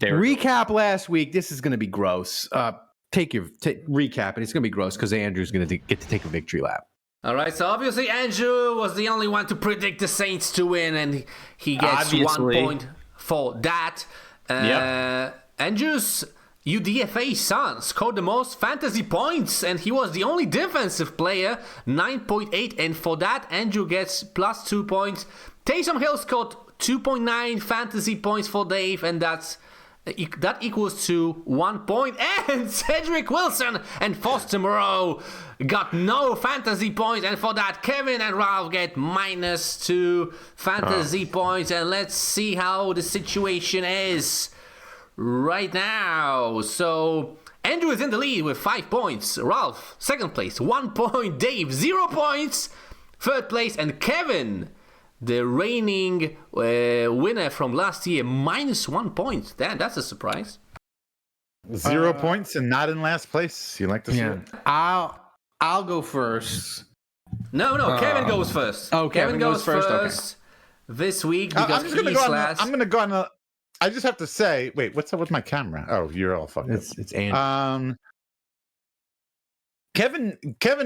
Recap last week. This is going to be gross. Recap, and it's going to be gross because Andrew's going to get to take a victory lap. All right, so obviously Andrew was the only one to predict the Saints to win, and he gets 1 point for that. Andrew's UDFA son scored the most fantasy points, and he was the only defensive player, 9.8, and for that, Andrew gets plus 2 points. Taysom Hill scored 2.9 fantasy points for Dave, and that equals to 1 point. And Cedric Wilson and Foster Moreau got no fantasy points, and for that, Kevin and Ralph get -2 fantasy points. And let's see how the situation is right now. So Andrew is in the lead with 5 points. Ralph, second place, 1 point. Dave, 0 points. Third place, and Kevin, the reigning winner from last year, -1 point. Damn, that's a surprise. 0 points and not in last place. You like to see it? I'll go first. No, Kevin goes first. Oh, Kevin goes first. Okay. This week because he's last. I'm gonna go on. I just have to say, wait, what's up with my camera? Oh, you're all fucked up. It's Andrew. Kevin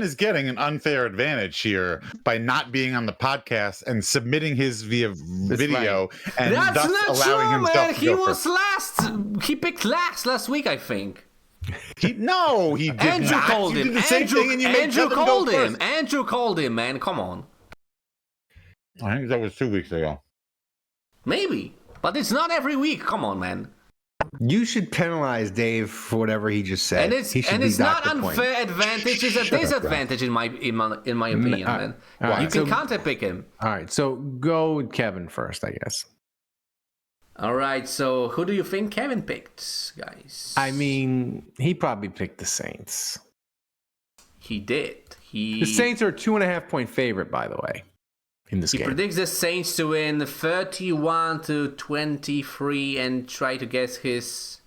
is getting an unfair advantage here by not being on the podcast and submitting his via video, and that's thus not allowing true, himself man. to He go was first. last. He picked last week, I think. He did Andrew not. called You him. did the same thing and you made Andrew Kevin called go him. first. Andrew called him, man. Come on. I think that was 2 weeks ago. Maybe, but it's not every week. Come on, man. You should penalize Dave for whatever he just said. And it's not unfair advantage. It's a disadvantage in my opinion, man. Right, you can counterpick him. All right, so go with Kevin first, I guess. All right, so who do you think Kevin picked, guys? I mean, he probably picked the Saints. He did. The Saints are a 2.5-point favorite, by the way, in this game. He predicts the Saints to win 31-23 and try to guess his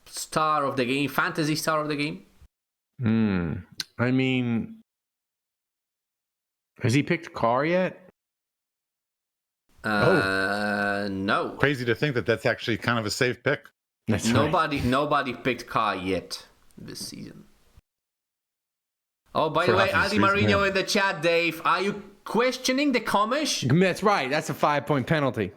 star of the game, fantasy star of the game. I mean, has he picked Carr yet? No. Crazy to think that that's actually kind of a safe pick. That's Nobody picked Carr yet this season. Oh, by the way, Adi Marino in the chat, Dave. Are you questioning the commish? That's right. That's a 5-point penalty.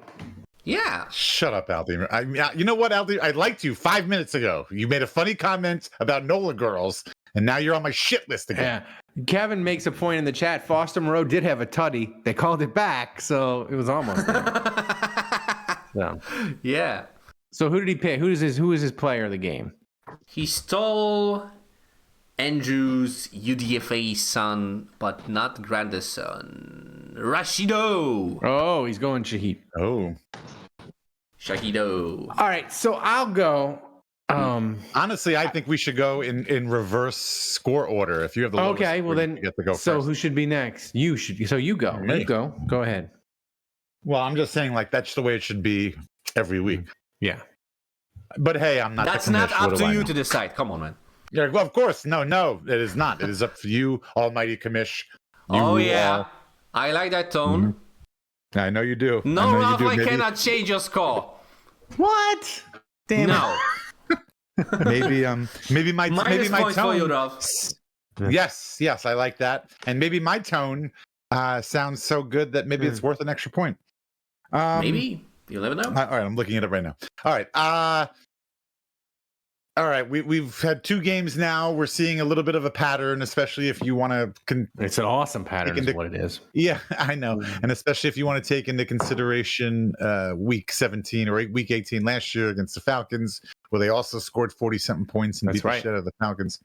Yeah. Shut up, Aldi. You know what, Aldi? I liked you 5 minutes ago. You made a funny comment about NOLA girls, and now you're on my shit list again. Yeah. Kevin makes a point in the chat. Foster Moreau did have a tutty. They called it back, so it was almost there. Yeah. So who did he pick? Who is his player of the game? He stole Andrew's UDFA son, but not grandson. Rashido. Oh, he's going Shaheed. Oh. Shahido. All right, so I'll go. Honestly, I think we should go in reverse score order. If you have the lowest okay, score, well then you get to go so first. who should be next? You should. So you go. Me. You go. Go ahead. Well, I'm just saying, like, that's the way it should be every week. Yeah. But hey, I'm not. That's not up to you to decide. Come on, man. Yeah, well, of course. No, it is not. It is up to you, Almighty Commish. Oh yeah, I like that tone. I know you do. No, Ralph, I cannot change your score. What? Damn no. maybe my points tone. For you, Ralph. Yes, I like that. And maybe my tone sounds so good that maybe it's worth an extra point. Maybe. You'll never know. All right, I'm looking at it right now. All right. We've had 2 games now. We're seeing a little bit of a pattern, especially if you want to. It's an awesome pattern, is what it is. Yeah, I know, and especially if you want to take into consideration week 17 or week 18 last year against the Falcons, where they also scored 40-something points and beat the shit out of the Falcons.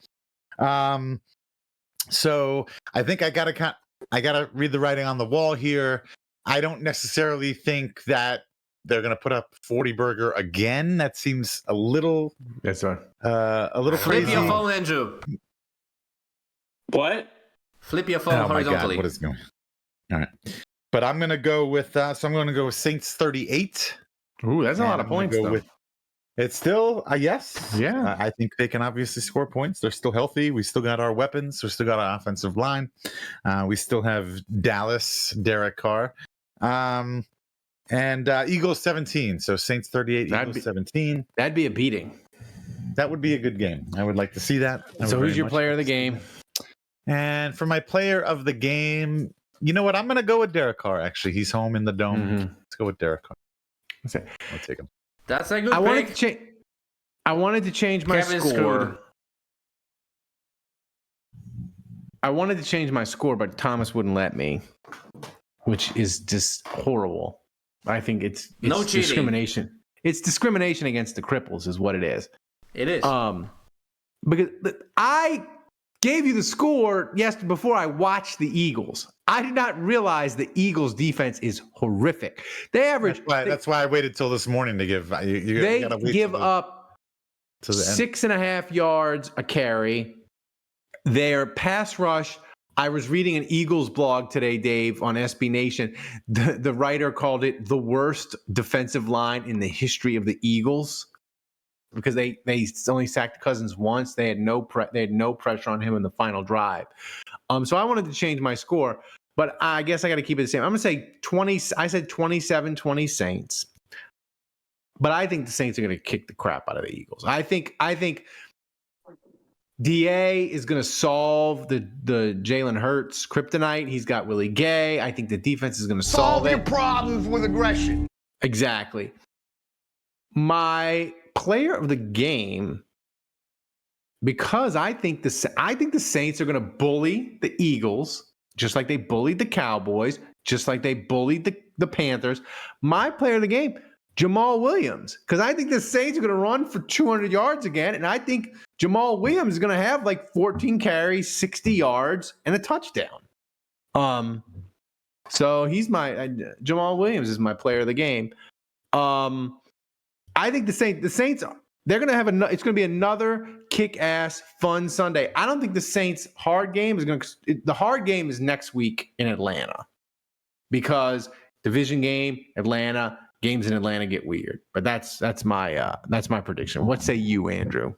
So I think I gotta read the writing on the wall here. I don't necessarily think that they're going to put up 40 burger again. That seems a little. That's right. A little crazy. Flip your phone, Andrew. What? Flip your phone horizontally. God, what is going? All right, but I'm going to go with. So I'm going to go with Saints 38. Ooh, that's a lot of points, though. It's still, yes. Yeah. I think they can obviously score points. They're still healthy. We still got our weapons. We still got our offensive line. We still have Derek Carr. And Eagles 17. So Saints 38, Eagles 17. That'd be a beating. That would be a good game. I would like to see that. So who's your player of the game? And for my player of the game, you know what? I'm going to go with Derek Carr, actually. He's home in the Dome. Mm-hmm. Let's go with Derek Carr. Okay. I'll take him. That's a good pick. I wanted to change my Kevin score. screwed. I wanted to change my score, but Thomas wouldn't let me, which is just horrible. I think it's No cheating. discrimination. It's discrimination against the cripples is what it is. It is. Because I gave you the score yesterday before I watched the Eagles. I did not realize the Eagles defense is horrific. They average. That's why I waited till this morning to give. They give up to the end. 6.5 yards a carry. Their pass rush. I was reading an Eagles blog today, Dave, on SB Nation. The writer called it the worst defensive line in the history of the Eagles because they only sacked Cousins once. They had no pressure on him in the final drive. So I wanted to change my score, but I guess I got to keep it the same. I'm going to say 20. I said 27-20 Saints, but I think the Saints are going to kick the crap out of the Eagles. I think DA is going to solve the Jalen Hurts kryptonite. He's got Willie Gay. I think the defense is going to solve your problems with aggression. Exactly. My player of the game, because I think the Saints are going to bully the Eagles, just like they bullied the Cowboys, just like they bullied the Panthers. My player of the game, Jamal Williams, because I think the Saints are going to run for 200 yards again, and I think Jamal Williams is going to have like 14 carries, 60 yards, and a touchdown. So he's Jamal Williams is my player of the game. I think the Saints they're going to have it's going to be another kick-ass fun Sunday. I don't think the Saints hard game is the hard game is next week in Atlanta because division game, Atlanta. Games in Atlanta get weird, but that's my prediction. What say you, Andrew?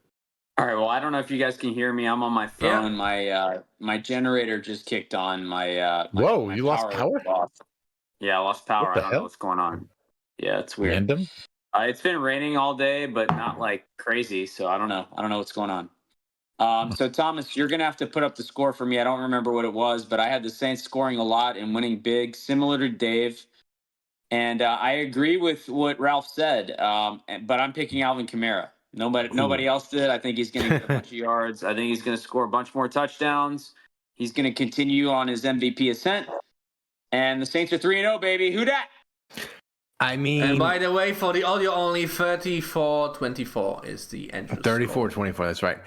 All right. Well, I don't know if you guys can hear me. I'm on my phone. Yeah. My generator just kicked on. Whoa! You lost power? Yeah, I lost power. I don't know what's going on. Yeah, it's weird. Random. It's been raining all day, but not like crazy. So I don't know. I don't know what's going on. So Thomas, you're gonna have to put up the score for me. I don't remember what it was, but I had the Saints scoring a lot and winning big, similar to Dave. And I agree with what Ralph said, but I'm picking Alvin Kamara. Nobody else did. I think he's going to get a bunch of yards. I think he's going to score a bunch more touchdowns. He's going to continue on his MVP ascent. And the Saints are 3-0, baby. Who dat? I mean, and by the way, for the audio only, 34-24 is the entry. 34-24. That's right.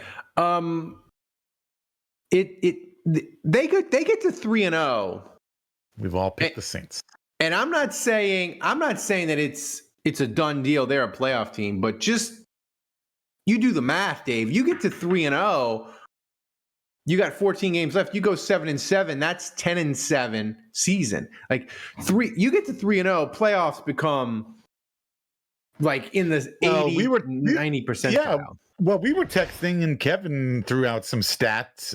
They get to 3-0. We've all picked the Saints. And I'm not saying that it's a done deal. They're a playoff team, but just you do the math, Dave. You get to 3-0. You got 14 games left. You go 7-7. That's 10-7 season. like you get to 3-0. Playoffs become like in the 90%. Yeah. Well, we were texting and Kevin threw out some stats.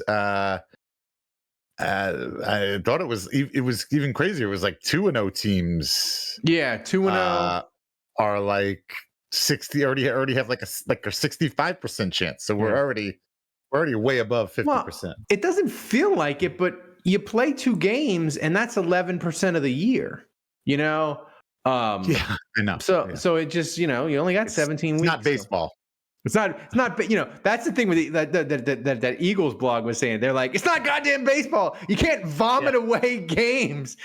I thought it was even crazier. It was like 2-0 teams. Yeah, 2-0 are like 60. Already have like a 65% chance. So we're already way above 50%. Well, it doesn't feel like it, but you play 2 games, and that's 11% of the year. You know. Yeah, I know. So it just you only got 17 weeks. It's not baseball. It's not, that's the thing with that Eagles blog was saying. They're like, it's not goddamn baseball. You can't vomit away games.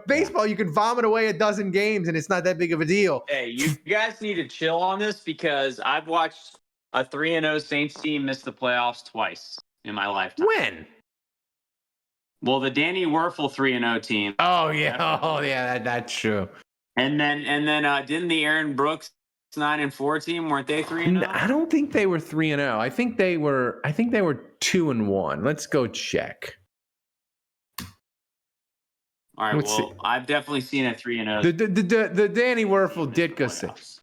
Baseball, you can vomit away a dozen games and it's not that big of a deal. Hey, you guys need to chill on this because I've watched a 3-0 Saints team miss the playoffs twice in my lifetime. When? Well, the Danny Werfel 3-0 team. Oh, yeah. That's true. And then didn't the Aaron Brooks 9-4 team, weren't they 3-0? I don't think they were 3-0. I think they were 2-1. Let's go check. All right. See. I've definitely seen a 3-0. The Danny Werfel Ditka 6.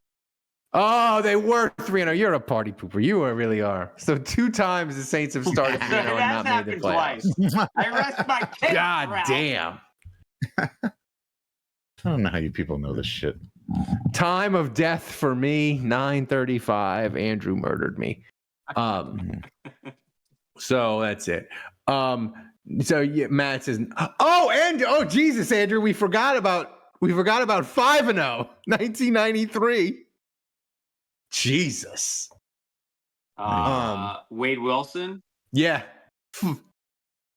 Oh, they were 3-0. You're a party pooper. You really are. So 2 times the Saints have started 3-0 and not made the playoffs. I rest my case. God damn. I don't know how you people know this shit. Time of death for me, 9:35. Andrew murdered me. So that's it. So yeah, Matt says, oh Jesus, Andrew, we forgot about 5-0, 1993. Jesus. Wade Wilson. Yeah.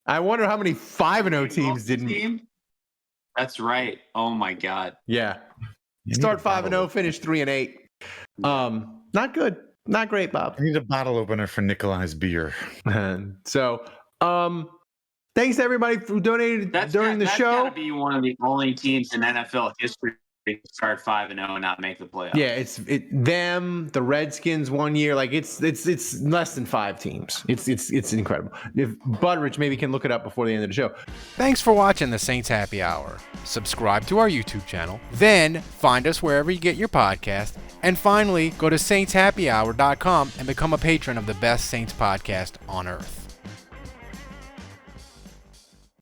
I wonder how many 5-0 teams didn't. Team? That's right. Oh my God. Yeah. You need Start a bottle 5-0, finish 3-8. Not good. Not great, Bob. I need a bottle opener for Nikolai's beer. So, thanks to everybody who donated during the that's show. Gotta be one of the only teams in NFL history to start 5-0 and not make the playoffs. Yeah, it's them, the Redskins one year. Like it's less than 5 teams. It's incredible. If Butteridge maybe can look it up before the end of the show. Thanks for watching the Saints Happy Hour. Subscribe to our YouTube channel, then find us wherever you get your podcast, and finally go to saintshappyhour.com and become a patron of the best Saints podcast on earth.